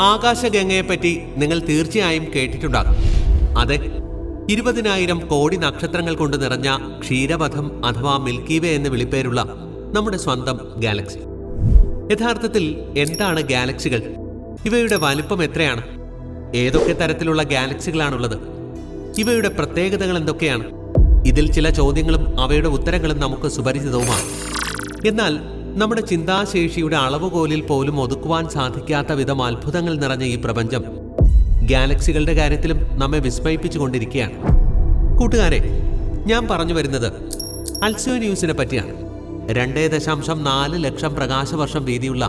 ആകാശഗംഗയെപ്പറ്റി നിങ്ങൾ തീർച്ചയായും കേട്ടിട്ടുണ്ടാകും. അതെ, 20,000 കോടി നക്ഷത്രങ്ങൾ കൊണ്ട് നിറഞ്ഞ ക്ഷീരപഥം അഥവാ മിൽക്കി വേ എന്ന് വിളിപ്പേരുള്ള നമ്മുടെ സ്വന്തം ഗാലക്സി. യഥാർത്ഥത്തിൽ എന്താണ് ഗാലക്സികൾ? ഇവയുടെ വലിപ്പം എത്രയാണ്? ഏതൊക്കെ തരത്തിലുള്ള ഗാലക്സികളാണുള്ളത്? ഇവയുടെ പ്രത്യേകതകൾ എന്തൊക്കെയാണ്? ഇതിൽ ചില ചോദ്യങ്ങളും അവയുടെ ഉത്തരങ്ങളും നമുക്ക് സുപരിചിതവുമാണ്. എന്നാൽ നമ്മുടെ ചിന്താശേഷിയുടെ അളവുകോലിൽ പോലും ഒതുക്കുവാൻ സാധിക്കാത്ത വിധം അത്ഭുതങ്ങൾ നിറഞ്ഞ ഈ പ്രപഞ്ചം ഗാലക്സികളുടെ കാര്യത്തിലും നമ്മെ വിസ്മയിപ്പിച്ചുകൊണ്ടിരിക്കുകയാണ്. കൂട്ടുകാരെ, ഞാൻ പറഞ്ഞു വരുന്നത് അൽസ്യൂനിയൂസിനെ പറ്റിയാണ്. 2.4 ലക്ഷം പ്രകാശവർഷം വീതിയുള്ള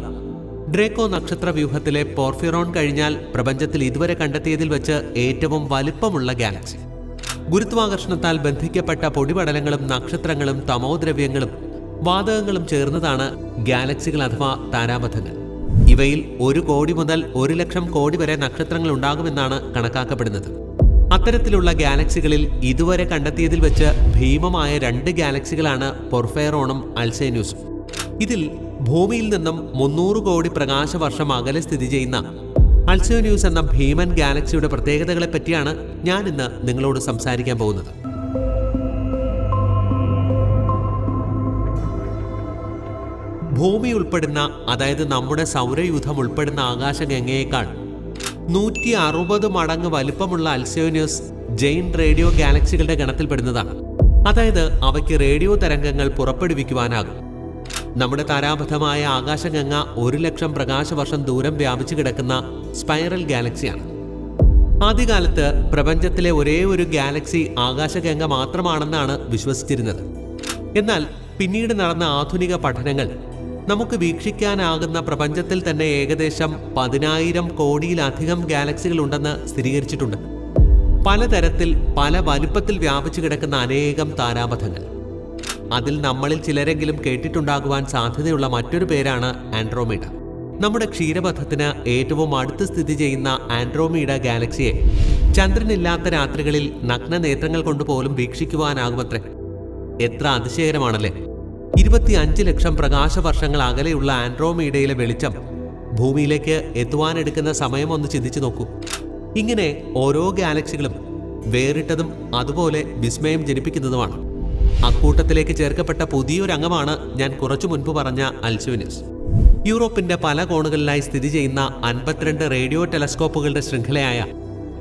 ഡ്രേക്കോ നക്ഷത്ര വ്യൂഹത്തിലെ പോർഫിറോൺ കഴിഞ്ഞാൽ പ്രപഞ്ചത്തിൽ ഇതുവരെ കണ്ടെത്തിയതിൽ വെച്ച് ഏറ്റവും വലിപ്പമുള്ള ഗാലക്സി. ഗുരുത്വാകർഷണത്താൽ ബന്ധിക്കപ്പെട്ട പൊടിപടലങ്ങളും നക്ഷത്രങ്ങളും തമോദ്രവ്യങ്ങളും വാതകങ്ങളും ചേർന്നതാണ് ഗാലക്സികൾ അഥവാ താരാപഥങ്ങൾ. ഇവയിൽ 1 കോടി മുതൽ 1 ലക്ഷം കോടി വരെ നക്ഷത്രങ്ങൾ ഉണ്ടാകുമെന്നാണ് കണക്കാക്കപ്പെടുന്നത്. അത്തരത്തിലുള്ള ഗാലക്സികളിൽ ഇതുവരെ കണ്ടെത്തിയതിൽ വെച്ച് ഭീമമായ 2 ഗാലക്സികളാണ് പോർഫിറോണും അൽസേന്യൂസും. ഇതിൽ ഭൂമിയിൽ നിന്നും 300 കോടി പ്രകാശവർഷം അകലെ സ്ഥിതി ചെയ്യുന്ന അൽസേന്യൂസ് എന്ന ഭീമൻ ഗാലക്സിയുടെ പ്രത്യേകതകളെ പറ്റിയാണ് ഞാൻ ഇന്ന് നിങ്ങളോട് സംസാരിക്കാൻ പോകുന്നത്. ഭൂമി ഉൾപ്പെടുന്ന, അതായത് നമ്മുടെ സൗരയൂഥം ഉൾപ്പെടുന്ന ആകാശഗംഗയേക്കാൾ 160 മടങ്ങ് വലിപ്പമുള്ള അൽസേന്യൂസ് ജെയിൻ റേഡിയോ ഗാലക്സികളുടെ ഗണത്തിൽപ്പെടുന്നതാണ്. അതായത് അവയ്ക്ക് റേഡിയോ തരംഗങ്ങൾ പുറപ്പെടുവിക്കുവാനാകും. നമ്മുടെ താരാപഥമായ ആകാശഗംഗ 1 ലക്ഷം പ്രകാശവർഷം ദൂരം വ്യാപിച്ചു കിടക്കുന്ന സ്പൈറൽ ഗാലക്സിയാണ്. ആദ്യകാലത്ത് പ്രപഞ്ചത്തിലെ ഒരേ ഒരു ഗാലക്സി ആകാശഗംഗ മാത്രമാണെന്നാണ് വിശ്വസിച്ചിരുന്നത്. എന്നാൽ പിന്നീട് നടന്ന ആധുനിക പഠനങ്ങൾ നമുക്ക് വീക്ഷിക്കാനാകുന്ന പ്രപഞ്ചത്തിൽ തന്നെ ഏകദേശം 10,000 കോടിയിലധികം ഗാലക്സികൾ ഉണ്ടെന്ന് സ്ഥിരീകരിച്ചിട്ടുണ്ട്. പലതരത്തിൽ പല വലുപ്പത്തിൽ വ്യാപിച്ചു കിടക്കുന്ന അനേകം താരാപഥങ്ങൾ. അതിൽ നമ്മളിൽ ചിലരെങ്കിലും കേട്ടിട്ടുണ്ടാകുവാൻ സാധ്യതയുള്ള മറ്റൊരു പേരാണ് ആൻഡ്രോമീഡ. നമ്മുടെ ക്ഷീരപഥത്തിന് ഏറ്റവും അടുത്ത് സ്ഥിതി ചെയ്യുന്ന ആൻഡ്രോമീഡ ഗാലക്സിയെ ചന്ദ്രനില്ലാത്ത രാത്രികളിൽ നഗ്ന നേത്രങ്ങൾ കൊണ്ടുപോലും വീക്ഷിക്കുവാനാകുമത്രേ. എത്ര അതിശയകരമാണല്ലേ! 25 ലക്ഷം പ്രകാശവർഷങ്ങൾ അകലെയുള്ള ആൻഡ്രോമീഡയിലെ വെളിച്ചം ഭൂമിയിലേക്ക് എത്തുവാനെടുക്കുന്ന സമയം ഒന്ന് ചിന്തിച്ചു നോക്കൂ. ഇങ്ങനെ ഓരോ ഗാലക്സികളും വേറിട്ടതും അതുപോലെ വിസ്മയം ജനിപ്പിക്കുന്നതുമാണ്. അക്കൂട്ടത്തിലേക്ക് ചേർക്കപ്പെട്ട പുതിയൊരു അംഗമാണ് ഞാൻ കുറച്ചു മുൻപ് പറഞ്ഞ അൽസ്യൂനിയൂസ്. യൂറോപ്പിന്റെ പല കോണുകളിലായി സ്ഥിതി ചെയ്യുന്ന 52 റേഡിയോ ടെലസ്കോപ്പുകളുടെ ശൃംഖലയായ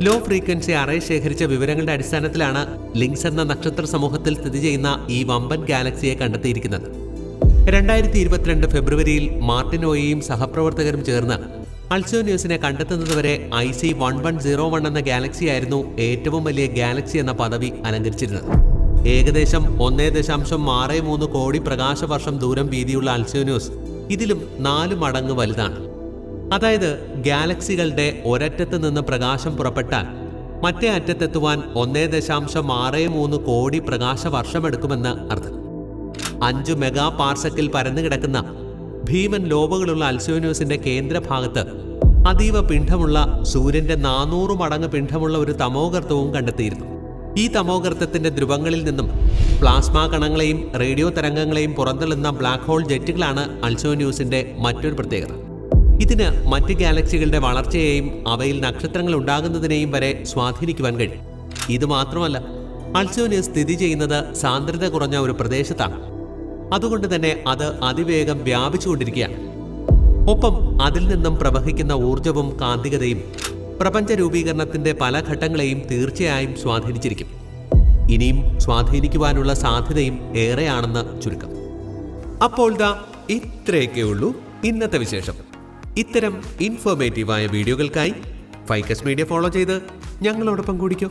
ലോ ഫ്രീക്വൻസി അറേ ശേഖരിച്ച വിവരങ്ങളുടെ അടിസ്ഥാനത്തിലാണ് ലിങ്ക്സ് എന്ന നക്ഷത്ര സമൂഹത്തിൽ സ്ഥിതി ചെയ്യുന്ന ഈ വമ്പൻ ഗാലക്സിയെ കണ്ടെത്തിയിരിക്കുന്നത്. 2022 ഫെബ്രുവരിയിൽ മാർട്ടിനോയും സഹപ്രവർത്തകരും ചേർന്ന് അൽസ്യൂനിയൂസിനെ കണ്ടെത്തുന്നതുവരെ IC1101 എന്ന ഗാലക്സിയായിരുന്നു ഏറ്റവും വലിയ ഗാലക്സി എന്ന പദവി അലങ്കരിച്ചിരുന്നത്. ഏകദേശം 1.63 കോടി പ്രകാശവർഷം ദൂരം വീതിയുള്ള അൽസ്യൂനിയൂസ് ഇതിലും 4 മടങ്ങ് വലുതാണ്. അതായത് ഗാലക്സികളുടെ ഒരറ്റത്ത് നിന്ന് പ്രകാശം പുറപ്പെട്ടാൽ മറ്റേ അറ്റത്തെത്തുവാൻ 1.63 കോടി പ്രകാശവർഷമെടുക്കുമെന്ന് അർത്ഥം. 5 മെഗാ പാർസക്കിൽ പരന്നു കിടക്കുന്ന ഭീമൻ ലോബുകളുള്ള അൽസ്യൂനിയൂസിന്റെ കേന്ദ്രഭാഗത്ത് അതീവ പിണ്ഡമുള്ള സൂര്യന്റെ 400 മടങ്ങ് പിണ്ഡമുള്ള ഒരു തമോഗർത്തവും കണ്ടെത്തിയിരുന്നു. ഈ തമോഗർത്തത്തിന്റെ ധ്രുവങ്ങളിൽ നിന്നും പ്ലാസ്മ കണങ്ങളെയും റേഡിയോ തരംഗങ്ങളെയും പുറന്തള്ളുന്ന ബ്ലാക്ക് ഹോൾ ജെറ്റുകളാണ് അൽസ്യൂനിയൂസിന്റെ മറ്റൊരു പ്രത്യേകത. ഇതിന് മറ്റ് ഗാലക്സികളുടെ വളർച്ചയെയും അവയിൽ നക്ഷത്രങ്ങൾ ഉണ്ടാകുന്നതിനെയും വരെ സ്വാധീനിക്കുവാൻ കഴിയും. ഇത് മാത്രമല്ല, അൽസ്യൂനിയൂസ് സ്ഥിതി ചെയ്യുന്നത് സാന്ദ്രത കുറഞ്ഞ ഒരു പ്രദേശത്താണ്. അതുകൊണ്ട് തന്നെ അത് അതിവേഗം വ്യാപിച്ചുകൊണ്ടിരിക്കുകയാണ്. ഒപ്പം അതിൽ നിന്നും പ്രവഹിക്കുന്ന ഊർജവും കാന്തികതയും പ്രപഞ്ച രൂപീകരണത്തിന്റെ പല ഘട്ടങ്ങളെയും തീർച്ചയായും സ്വാധീനിച്ചിരിക്കും. ഇനിയും സ്വാധീനിക്കുവാനുള്ള സാധ്യതയും ഏറെയാണെന്ന് ചുരുക്കം. അപ്പോൾ ഇത്രയൊക്കെ ഉള്ളൂ ഇന്നത്തെ വിശേഷം. ഇത്തരം ഇൻഫോർമേറ്റീവായ വീഡിയോകൾക്കായി ഫൈക്കസ് മീഡിയ ഫോളോ ചെയ്ത് ഞങ്ങളോടൊപ്പം കൂടിക്കോ.